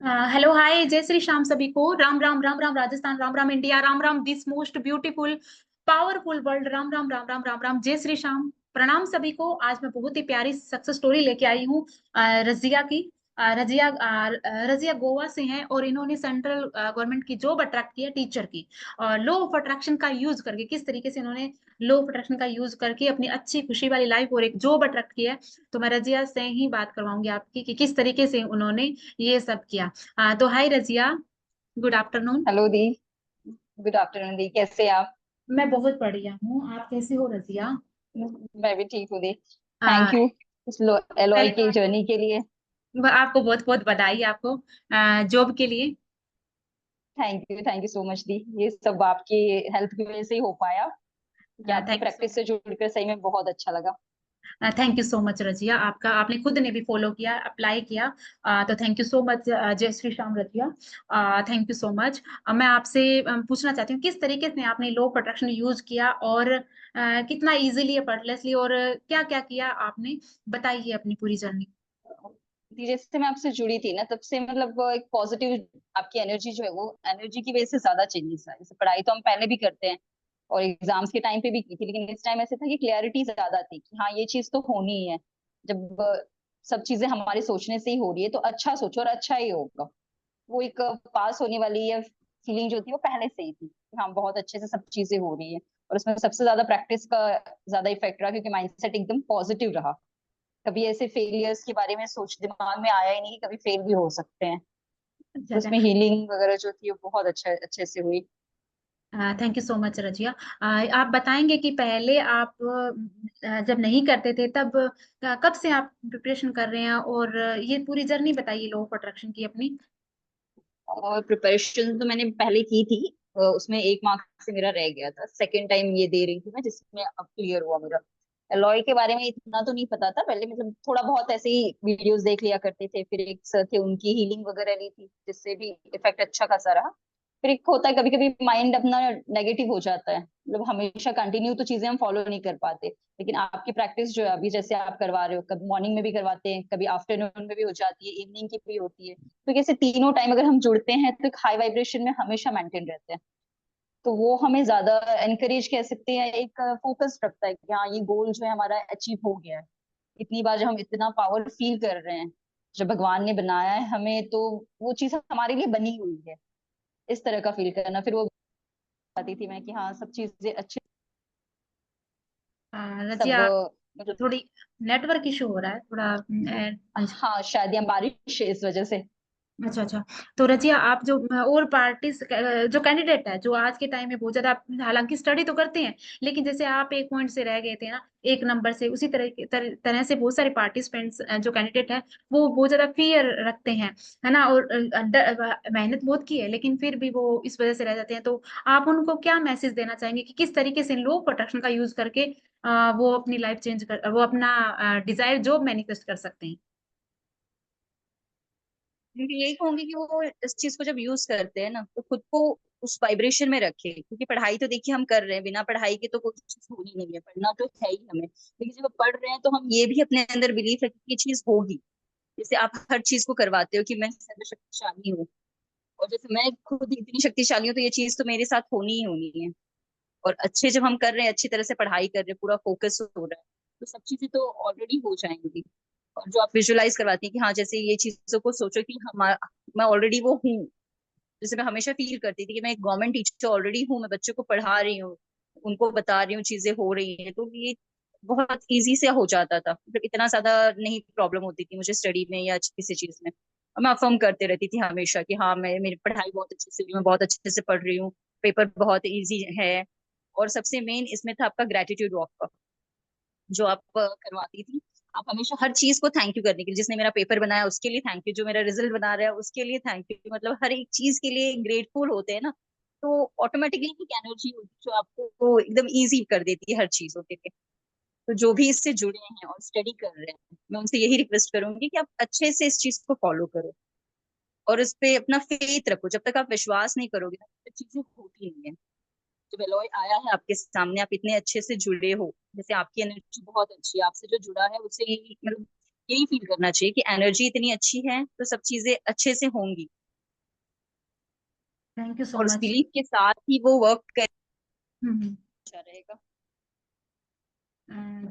Hello hi, जय श्री श्याम सभी को। Ram Ram Ram Ram Rajasthan, Ram Ram India, Ram Ram this most beautiful powerful world. Ram Ram Ram Ram Ram Ram, जय श्री श्याम। प्रणाम सभी को। आज मैं बहुत ही प्यारी सक्सेस स्टोरी लेके आई हूँ रजिया की। रजिया गोवा से हैं और इन्होंने सेंट्रल गवर्नमेंट की जॉब अट्रैक्ट की है, टीचर की। और लॉ ऑफ अट्रैक्शन का यूज करके किस तरीके से इन्होंने लॉ ऑफ अट्रैक्शन का यूज करके अपनी अच्छी खुशी वाली लाइफ और एक जॉब अट्रैक्ट की है। तो मैं रजिया से ही बात करवाऊंगी आपकी कि किस तरीके से उन्होंने ये सब किया। तो हाय रजिया, गुड आफ्टरनून। हेलो दी। गुड आफ्टरनून दी, कैसे आप? मैं बहुत बढ़िया हूँ, आप कैसे हो रजिया? मैं भी ठीक हूँ दी। आ, थैंक यू उस एलॉय पहली की बात जर्नी के लिए। आपको बहुत बहुत बधाई आपको जॉब के लिए। थैंक यू सो मच दी। ये सब आपकी हेल्प की वजह से ही हो पाया, कि आपकी थैंक यू सो प्रैक्टिस से जुड़कर सही में बहुत अच्छा लगा। Thank you so much Razia, आपका आपने खुद ने भी फॉलो किया, अप्लाई किया। तो थैंक यू सो मच जय Shri Shyam Razia. Thank you so much. मैं आपसे पूछना चाहती हूँ किस तरीके से आपने लो प्रोटेक्शन यूज किया और कितना इजीली एफर्टलेसली और क्या क्या किया आपने, बताइए अपनी पूरी जर्नी। दी, जैसे मैं आपसे जुड़ी थी ना, तब से मतलब वो एक पॉजिटिव आपकी एनर्जी जो है, वो एनर्जी की वजह से ज्यादा चेंजेस आए। जैसे पढ़ाई तो हम पहले भी करते हैं और एग्जाम्स के टाइम पे भी की थी, लेकिन इस टाइम ऐसे था कि क्लैरिटी ज्यादा थी कि हाँ ये चीज तो होनी ही है। जब सब चीजें हमारे सोचने से ही हो रही है तो अच्छा सोचो और अच्छा ही होगा। वो एक पास होने वाली या फीलिंग जो थी वो पहले से ही थी कि हाँ बहुत अच्छे से सब चीजें हो रही है। और उसमें सबसे ज्यादा प्रैक्टिस का ज्यादा इफेक्ट रहा, क्योंकि माइंडसेट एकदम पॉजिटिव रहा। कभी ऐसे फेलियर्स के बारे में सोच दिमाग में आया ही नहीं कि कभी फेल भी हो सकते हैं। अच्छा तो अच्छा। उसमें हीलिंग वगैरह जो थी वो बहुत अच्छे अच्छे से हुई। Thank you so much Razia. आप बताएंगे कि पहले आप जब नहीं करते थे तब कब से आप प्रिपरेशन कर रहे हैं और ये पूरी जर्नी बताइए लॉ ऑफ अट्रैक्शन की अपनी। और प्रिपरेशन तो मैंने पहले की थी। उसमें एक मार्क से मेरा रह गया था, सेकेंड टाइम ये दे रही थी मैं, जिसमें अब क्लियर हुआ मेरा। एलॉय के बारे में इतना तो नहीं पता था पहले, मतलब थोड़ा बहुत ऐसे ही वीडियोस देख लिया करते थे, फिर एक सर थे उनकी हीलिंग वगैरह ली थी, जिससे भी इफेक्ट अच्छा खासा रहा। फिर एक होता है कभी कभी माइंड अपना नेगेटिव हो जाता है, मतलब हमेशा कंटिन्यू तो चीजें हम फॉलो नहीं कर पाते। लेकिन आपकी प्रैक्टिस जो है अभी जैसे आप करवा रहे हो, कभी मॉर्निंग में भी करवाते हैं, कभी आफ्टरनून में भी हो जाती है, इवनिंग की भी होती है। तो कैसे तीनों टाइम अगर हम जुड़ते हैं तो एक हाई वाइब्रेशन में हमेशा मेंटेन रहते हैं। तो वो हमें ज्यादा एनकरेज कह सकते हैं, एक फोकस रखता है कि हाँ ये गोल जो है हमारा अचीव हो गया है। इतनी बार जब हम इतना पावर फील कर रहे हैं, जब भगवान ने बनाया है हमें, तो वो चीज हमारे लिए बनी हुई है। इस तरह का फील करना, फिर वो बताती थी मैं कि हाँ सब चीजें अच्छे सब रजिया, मतलब। थोड़ी नेटवर्क इशू हो रहा है थोड़ा। हाँ शायद यहाँ बारिश है इस वजह से। अच्छा अच्छा। तो रजिया, आप जो और पार्टीज जो कैंडिडेट है जो आज के टाइम में बहुत ज्यादा हालांकि स्टडी तो करते हैं, लेकिन जैसे आप एक पॉइंट से रह गए थे ना, एक नंबर से, उसी तरह से बहुत सारे पार्टिसिपेंट्स जो कैंडिडेट है वो बहुत ज्यादा फियर रखते हैं, है ना। और मेहनत बहुत की है लेकिन फिर भी वो इस वजह से रह जाते हैं। तो आप उनको क्या मैसेज देना चाहेंगे कि किस तरीके से लो प्रोटेक्शन का यूज करके वो अपनी लाइफ चेंज कर, वो अपना डिजायर जॉब मैनिफेस्ट कर सकते हैं। क्योंकि यही कहूंगी कि वो इस चीज को जब यूज करते हैं ना, तो खुद को उस वाइब्रेशन में रखे। क्योंकि पढ़ाई तो देखिए हम कर रहे हैं, बिना पढ़ाई के तो कोई चीज होनी नहीं है, पढ़ना तो है ही हमें, लेकिन जब हम पढ़ रहे हैं तो हम ये भी अपने अंदर बिलीव है कि ये चीज होगी। जैसे आप हर चीज को करवाते हो कि मैं सर्वशक्तिशाली हूँ, और जैसे मैं खुद इतनी शक्तिशाली हूँ, तो ये चीज तो मेरे साथ होनी ही होनी है। और अच्छे जब हम कर रहे हैं, अच्छी तरह से पढ़ाई कर रहे हैं, पूरा फोकस हो रहा है, तो सब चीजें तो ऑलरेडी हो जाएंगी। और जो आप विजुअलाइज करवाती हैं कि हाँ जैसे ये चीजों को सोचो कि हमारा मैं ऑलरेडी वो हूँ। जैसे मैं हमेशा फील करती थी कि मैं एक गवर्नमेंट टीचर ऑलरेडी हूँ, मैं बच्चों को पढ़ा रही हूँ, उनको बता रही हूँ, चीजें हो रही हैं, तो ये बहुत इजी से हो जाता था, मतलब इतना ज्यादा नहीं प्रॉब्लम होती थी मुझे स्टडी में या किसी चीज में। और मैं अफर्म करते रहती थी हमेशा कि हाँ मैं मेरी पढ़ाई बहुत अच्छे से हुई, मैं बहुत अच्छे से पढ़ रही हूँ, पेपर बहुत इजी है। और सबसे मेन इसमें था आपका ग्रेटिट्यूड वॉक का, जो आप करवाती थी। आप हमेशा हर चीज को थैंक यू करने के लिए, जिसने मेरा पेपर बनाया उसके लिए थैंक यू, जो मेरा रिजल्ट बना रहा है उसके लिए थैंक यू, मतलब हर एक चीज के लिए ग्रेटफुल होते हैं ना। तो ऑटोमेटिकली एक एनर्जी होती है जो आपको एकदम इजी कर देती है हर चीजों के लिए। तो जो भी इससे जुड़े हैं और स्टडी कर रहे हैं, मैं उनसे यही रिक्वेस्ट करूंगी कि आप अच्छे से इस चीज को फॉलो करो और इस पे अपना फेथ रखो। जब तक आप विश्वास नहीं करोगे ना, तो चीजें होती नहीं है। जब एलॉय आया है आपके सामने, आप इतने अच्छे से जुड़े हो, जैसे आपकी एनर्जी बहुत अच्छी है, आपसे जो जुड़ा है उससे ही मतलब यही फील करना चाहिए कि एनर्जी इतनी अच्छी है तो सब चीजें अच्छे से होंगी, थैंक यू सो और उस मच। बिलीफ के साथ ही वो वर्क कर अच्छा रहेगा।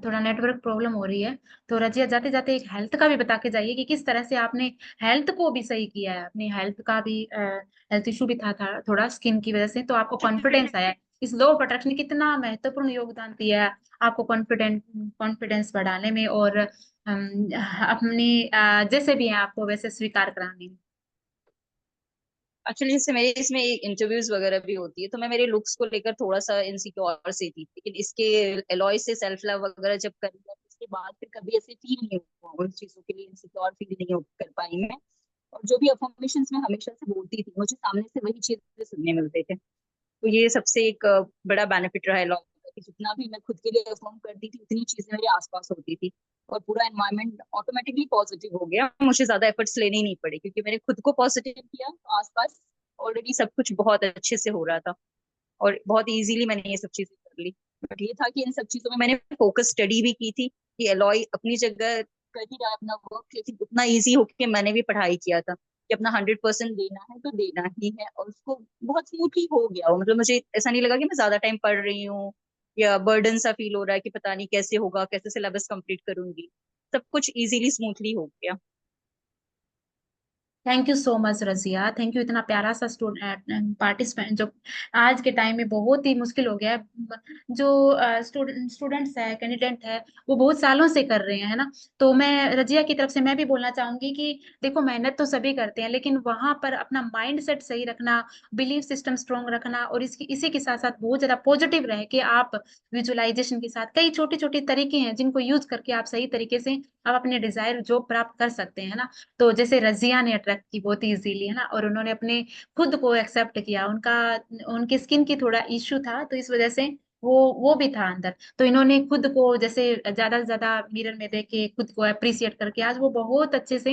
थोड़ा नेटवर्क प्रॉब्लम हो रही है। तो रजिया जाते जाते एक हेल्थ का भी बता के जाइए कि किस तरह से आपने हेल्थ को भी सही किया है, अपनी हेल्थ का भी हेल्थ इशू भी था थोड़ा स्किन की वजह से, तो आपको कॉन्फिडेंस आया है। इस लॉ ऑफ अट्रैक्शन ने कितना महत्वपूर्ण योगदान दिया है आपको कॉन्फिडेंस बढ़ाने में, और अपनी जैसे भी है आपको वैसे स्वीकार कराने में। एक्चुअली जैसे मेरे इसमें इंटरव्यूज वगैरह भी होती है, तो मैं मेरे लुक्स को लेकर थोड़ा सा इनसिक्योर से थी, लेकिन इसके एलॉय से सेल्फ लव वगैरह जब कर लिया तो उसके बाद फिर कभी ऐसे फील नहीं हुआ, उन चीजों के लिए इनसिक्योर फील नहीं कर पाई मैं। और जो भी अफर्मेशंस मैं हमेशा से बोलती थी, मुझे सामने से वही चीजें सुनने मिलते थे। तो ये सबसे एक बड़ा बेनिफिट रहा है लॉ का, कि जितना भी मैं खुद के लिए अफर्म करती थी उतनी चीजें मेरे आसपास होती थी, और पूरा एनवायरनमेंट ऑटोमेटिकली पॉजिटिव हो गया, मुझे ज्यादा एफर्ट्स लेने ही नहीं पड़े, क्योंकि मैंने खुद को पॉजिटिव किया तो आसपास ऑलरेडी सब कुछ बहुत अच्छे से हो रहा था, और बहुत इजीली मैंने ये सब चीजें कर ली। बट ये था कि इन सब चीजों में मैंने फोकस स्टडी भी की थी, कि एलॉय अपनी जगह कर ही रहा है अपना वर्क, लेकिन उतना ईजी होके मैंने भी पढ़ाई किया था कि अपना 100% देना है तो देना ही है, और उसको बहुत स्मूथली हो गया वो। मतलब मुझे ऐसा नहीं लगा कि मैं ज्यादा टाइम पढ़ रही हूँ या बर्डन सा फील हो रहा है कि पता नहीं कैसे होगा, कैसे सिलेबस कंप्लीट करूंगी। सब कुछ इजीली स्मूथली हो गया। Thank you so much Razia, thank you. इतना प्यारा सा स्टूडेंट पार्टिसिपेंट जो आज के टाइम में बहुत ही मुश्किल हो गया है, जो स्टूडेंट्स है, कैंडिडेट है, वो बहुत सालों से कर रहे हैं, है ना। तो मैं रजिया की तरफ से मैं भी बोलना चाहूंगी कि देखो मेहनत तो सभी करते हैं, लेकिन वहां पर अपना माइंड सेट सही रखना, बिलीफ सिस्टम स्ट्रोंग रखना, और इसकी इसी के साथ साथ बहुत ज्यादा पॉजिटिव रहे कि आप विजुअलाइजेशन के साथ कई छोटी छोटी तरीके हैं जिनको यूज करके आप सही तरीके से आप अपने डिजायर जॉब प्राप्त कर सकते हैं ना। तो जैसे रजिया ने अट्रैक्ट की बहुत इजीली, है ना, और उन्होंने अपने खुद को एक्सेप्ट किया, उनका उनके स्किन की थोड़ा इश्यू था तो इस वजह से वो भी था अंदर, तो इन्होंने खुद को जैसे ज्यादा से ज्यादा मिरर में देख के खुद को अप्रिसिएट करके आज वो बहुत अच्छे से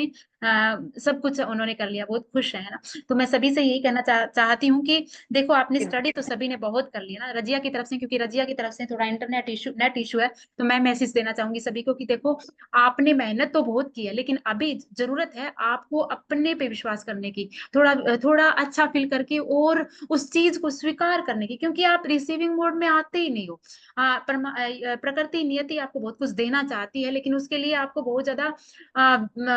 सब कुछ उन्होंने कर लिया, बहुत खुश है ना। तो मैं सभी से यही कहना चाहती हूँ कि देखो आपने स्टडी तो सभी ने बहुत कर लिया ना रजिया की तरफ से, क्योंकि रजिया की तरफ से थोड़ा नेट इशू है, तो मैं मैसेज देना चाहूंगी सभी को कि देखो आपने मेहनत तो बहुत की है, लेकिन अभी जरूरत है आपको अपने पे विश्वास करने की, थोड़ा थोड़ा अच्छा फील करके और उस चीज को स्वीकार करने की, क्योंकि आप रिसीविंग मोड में आते ही नहीं हो। प्रकृति नियति आपको बहुत कुछ देना चाहती है, लेकिन उसके लिए आपको बहुत ज्यादा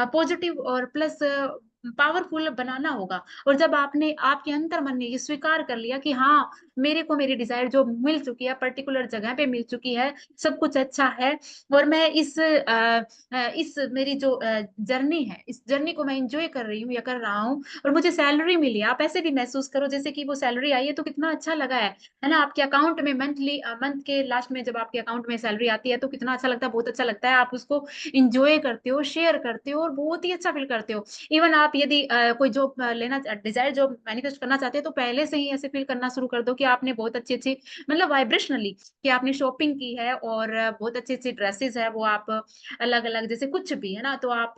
पॉजिटिव और प्लस पावरफुल बनाना होगा। और जब आपने आपके अंतर मन ने ये स्वीकार कर लिया कि हाँ मेरे को मेरी डिजायर जो मिल चुकी है, पर्टिकुलर जगह पे मिल चुकी है, सब कुछ अच्छा है, और मैं इस मेरी जो जर्नी है, इस जर्नी को मैं इंजॉय कर रही हूँ या कर रहा हूँ, और मुझे सैलरी मिली है, आप ऐसे भी महसूस करो जैसे कि वो सैलरी आई है तो कितना अच्छा लगा है ना। आपके अकाउंट में मंथ के लास्ट में जब आपके अकाउंट में सैलरी आती है तो कितना अच्छा लगता है, बहुत अच्छा लगता है, आप उसको इंजॉय करते हो, शेयर करते हो, और बहुत ही अच्छा फील करते हो। इवन आप यदि कोई जॉब लेना डिजायर जॉब मैनिफेस्ट करना चाहते हैं तो पहले से ही ऐसे फील करना शुरू कर दो कि आपने बहुत अच्छी अच्छी मतलब वाइब्रेशनली कि आपने शॉपिंग की है, और बहुत अच्छी अच्छी ड्रेसेस है वो आप अलग अलग जैसे कुछ भी है ना, तो आप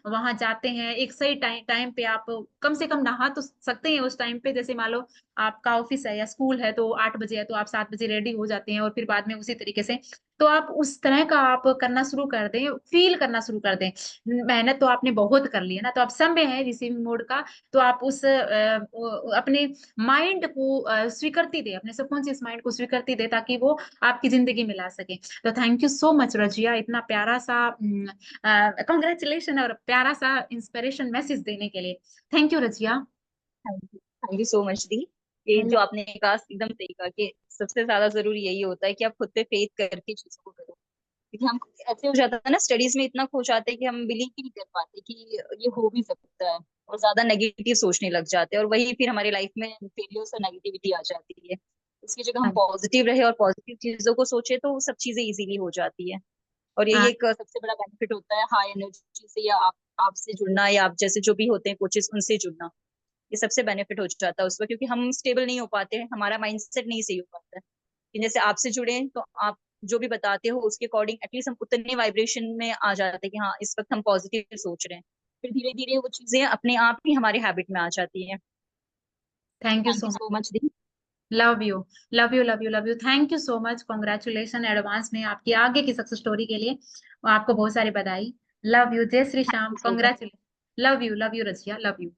वहां जाते हैं एक सही टाइम पे, आप कम से कम नहा तो सकते हैं उस टाइम पे, जैसे मान लो आपका ऑफिस है या स्कूल है तो 8 बजे है तो आप 7 बजे रेडी हो जाते हैं, और फिर बाद में उसी तरीके से तो आप उस तरह का आप करना शुरू कर दें, फील करना शुरू कर दें। मेहनत तो आपने बहुत कर ली है ना, तो आप समय है रिसीविंग मोड का, तो आप उस अपने माइंड को स्वीकृति दे, अपने सबकॉन्शियस माइंड को स्वीकृति दे ताकि वो आपकी जिंदगी में ला सके। तो thank you so much Razia, इतना प्यारा सा कॉन्ग्रेचुलेशन और प्यारा सा इंस्पिरेशन मैसेज देने के लिए। Thank you Razia. Thank you so much दी। ये जो आपने कहा एकदम सही कहा, कि सबसे ज्यादा जरूरी यही होता है कि आप खुद पे फेथ करके चीजों को करो, क्योंकि हम ऐसे हो जाता है ना, स्टडीज में इतना खो जाते हैं कि हम बिलीव ही नहीं कर पाते कि ये हो भी सकता है, और ज्यादा नेगेटिव सोचने लग जाते हैं, और वही फिर हमारी लाइफ में फेलियर्स और नेगेटिविटी आ जाती है। इसकी जगह हम पॉजिटिव रहे और पॉजिटिव चीजों को सोचे तो सब चीजें इजीली हो जाती है। और यही हाँ एक सबसे बड़ा बेनिफिट होता है हाई एनर्जी से, या आप आपसे जुड़ना, या आप जैसे जो भी होते हैं कोचेस उनसे जुड़ना, ये सबसे बेनिफिट हो जाता है उस वक्त, क्योंकि हम स्टेबल नहीं हो पाते हैं, हमारा माइंडसेट नहीं सही हो पाता है। कि जैसे आपसे जुड़े हैं तो आप जो भी बताते हो उसके अकॉर्डिंग एटलीस्ट हम उतने वाइब्रेशन में आ जाते हैं कि हाँ इस वक्त हम पॉजिटिव सोच रहे हैं, फिर धीरे धीरे वो चीजें अपने आप ही हमारे हैबिट में आ जाती हैं। Thank you thank so you much. So much the. Love you love you love you love you, thank you so much, congratulation advance में आपकी आगे की सक्सेस स्टोरी के लिए, और आपको बहुत सारी बधाई। लव यू, जय Shri thank Shyam, you so much. Congratulation, love you Razia, love you.